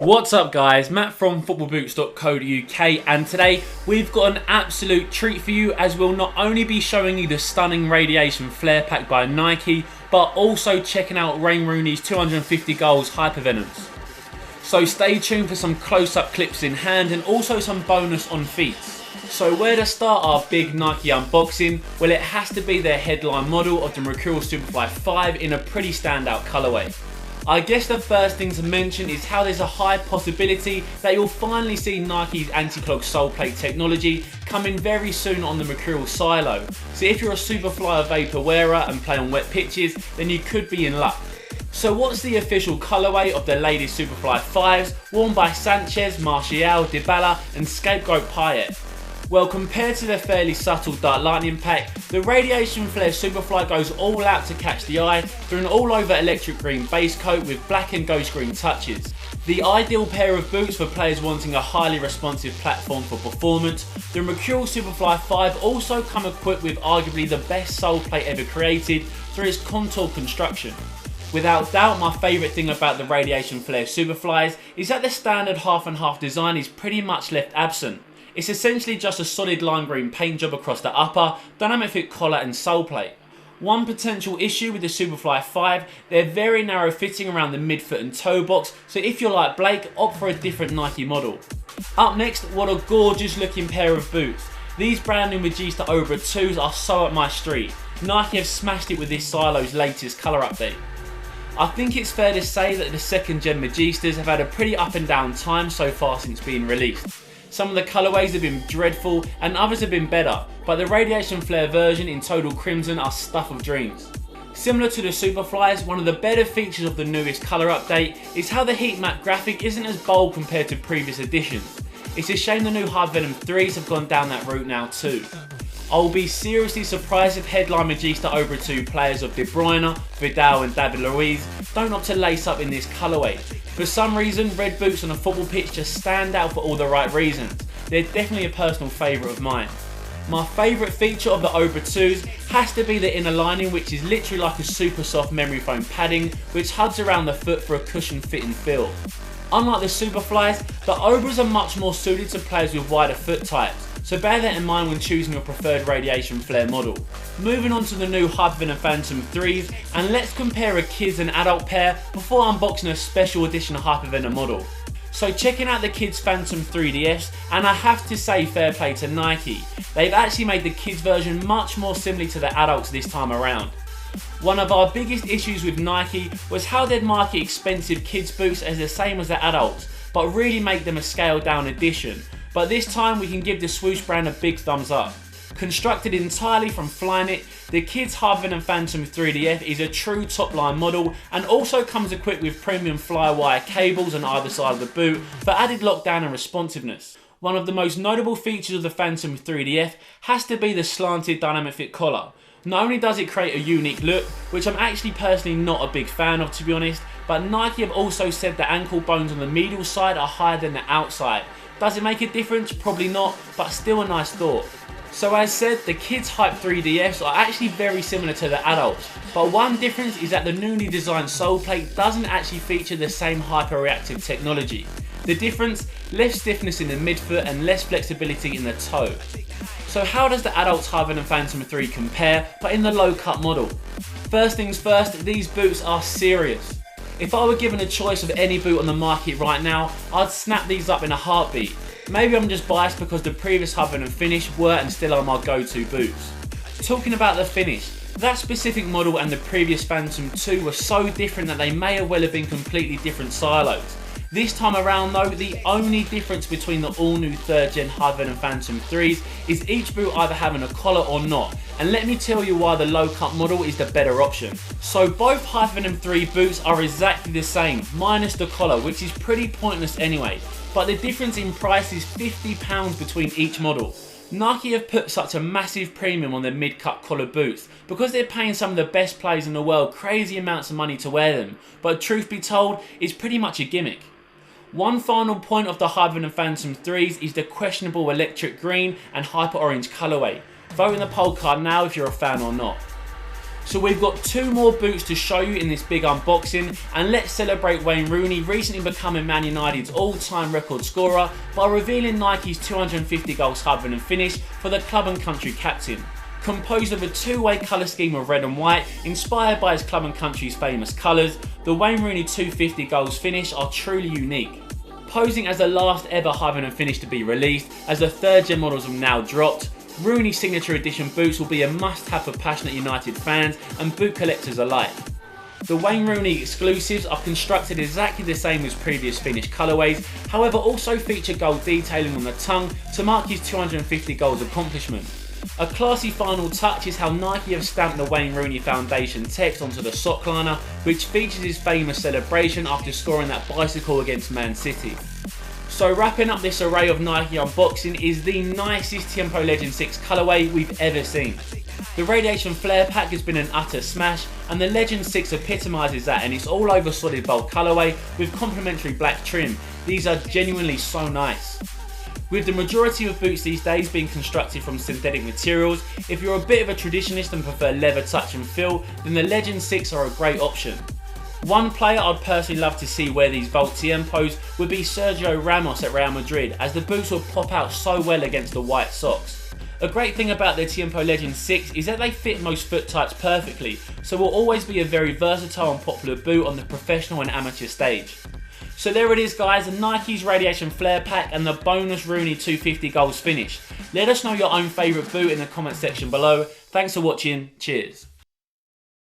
What's up guys, Matt from footballboots.co.uk, and today we've got an absolute treat for you as we'll not only be showing you the stunning Radiation Flare Pack by Nike, but also checking out Wayne Rooney's 250 goals Hypervenoms. So stay tuned for some close-up clips in hand and also some bonus on feats. So where to start our big Nike unboxing? Well, it has to be their headline model of the Mercurial Superfly 5 in a pretty standout colourway. I guess the first thing to mention is how there's a high possibility that you'll finally see Nike's anti-clog sole plate technology coming very soon on the Mercurial Silo. So if you're a Superfly or Vapor wearer and play on wet pitches, then you could be in luck. So what's the official colourway of the latest Superfly 5s worn by Sanchez, Martial, Dybala and Scapegoat Payet? Well, compared to the fairly subtle Dark Lightning pack, the Radiation Flare Superfly goes all out to catch the eye through an all-over electric green base coat with black and ghost green touches. The ideal pair of boots for players wanting a highly responsive platform for performance, the Mercurial Superfly 5 also come equipped with arguably the best sole plate ever created through its contour construction. Without doubt, my favourite thing about the Radiation Flare Superflies is that the standard half and half design is pretty much left absent. It's essentially just a solid lime green paint job across the upper, dynamic fit collar and sole plate. One potential issue with the Superfly 5, they're very narrow fitting around the midfoot and toe box, so if you're like Blake, opt for a different Nike model. Up next, what a gorgeous looking pair of boots. These brand new Magista Obra 2s are so up my street. Nike have smashed it with this Silo's latest colour update. I think it's fair to say that the second gen Magistas have had a pretty up and down time so far since being released. Some of the colourways have been dreadful and others have been better, but the Radiation Flare version in Total Crimson are stuff of dreams. Similar to the Superflies, one of the better features of the newest colour update is how the heat map graphic isn't as bold compared to previous editions. It's a shame the new Hypervenom 3s have gone down that route now too. I'll be seriously surprised if headline Magista Obra 2 players of De Bruyne, Vidal and David Luiz don't opt to lace up in this colourway. For some reason, red boots on a football pitch just stand out for all the right reasons. They're definitely a personal favourite of mine. My favourite feature of the Obra 2s has to be the inner lining, which is literally like a super soft memory foam padding which hugs around the foot for a cushion fitting feel. Unlike the Superflies, the Obras are much more suited to players with wider foot types, so bear that in mind when choosing your preferred Radiation Flare model. Moving on to the new Hypervenom Phantom 3s, and let's compare a kids and adult pair before unboxing a special edition Hypervenom model. So checking out the kids Phantom 3DS, and I have to say fair play to Nike. They've actually made the kids version much more similar to the adults this time around. One of our biggest issues with Nike was how they'd market expensive kids boots as the same as the adults, but really make them a scaled down edition. But this time we can give the swoosh brand a big thumbs up. Constructed entirely from Flyknit, the kids Hypervenom Phantom 3DF is a true top line model and also comes equipped with premium Flywire cables on either side of the boot for added lockdown and responsiveness. One of the most notable features of the Phantom 3DF has to be the slanted dynamic fit collar. Not only does it create a unique look, which I'm actually personally not a big fan of to be honest, but Nike have also said the ankle bones on the medial side are higher than the outside. Does it make a difference? Probably not, but still a nice thought. So as said, the kids Hype 3DFs are actually very similar to the adults, but one difference is that the newly designed sole plate doesn't actually feature the same hyper-reactive technology. The difference? Less stiffness in the midfoot and less flexibility in the toe. So how does the adults Hypervenom Phantom 3 compare, but in the low cut model? First things first, these boots are serious. If I were given a choice of any boot on the market right now, I'd snap these up in a heartbeat. Maybe I'm just biased because the previous Hypervenom finish were and still are my go-to boots. Talking about the finish, that specific model and the previous Phantom 2 were so different that they may have well have been completely different silos. This time around though, the only difference between the all new 3rd gen Hypervenom Phantom 3s is each boot either having a collar or not, and let me tell you why the low cut model is the better option. So both Hypervenom 3 boots are exactly the same, minus the collar, which is pretty pointless anyway, but the difference in price is £50 between each model. Nike have put such a massive premium on their mid-cut collar boots because they're paying some of the best players in the world crazy amounts of money to wear them, but truth be told, it's pretty much a gimmick. One final point of the Hypervenom Phantom 3s is the questionable electric green and hyper orange colourway. Vote in the poll card now if you're a fan or not. So we've got 2 more boots to show you in this big unboxing, and let's celebrate Wayne Rooney recently becoming Man United's all-time record scorer by revealing Nike's 250 goals Hypervenom finish for the club and country captain. Composed of a 2-way colour scheme of red and white, inspired by his club and country's famous colours, the Wayne Rooney 250 goals finish are truly unique. Posing as the last ever Hypervenom finish to be released, as the 3rd gen models have now dropped, Rooney Signature Edition boots will be a must-have for passionate United fans and boot collectors alike. The Wayne Rooney exclusives are constructed exactly the same as previous finished colourways, however also feature gold detailing on the tongue to mark his 250 goals accomplishment. A classy final touch is how Nike have stamped the Wayne Rooney Foundation text onto the sock liner, which features his famous celebration after scoring that bicycle against Man City. So wrapping up this array of Nike unboxing is the nicest Tiempo Legend 6 colourway we've ever seen. The Radiation Flare Pack has been an utter smash, and the Legend 6 epitomises that, and it's all over solid bold colourway with complementary black trim. These are genuinely so nice. With the majority of boots these days being constructed from synthetic materials, if you're a bit of a traditionalist and prefer leather touch and feel, then the Legend 6 are a great option. One player I'd personally love to see wear these Volt Tiempos would be Sergio Ramos at Real Madrid, as the boots will pop out so well against the white socks. A great thing about the Tiempo Legend 6 is that they fit most foot types perfectly, so will always be a very versatile and popular boot on the professional and amateur stage. So there it is guys, Nike's Radiation Flare Pack and the bonus Rooney 250 goals finish. Let us know your own favourite boot in the comment section below. Thanks for watching, cheers.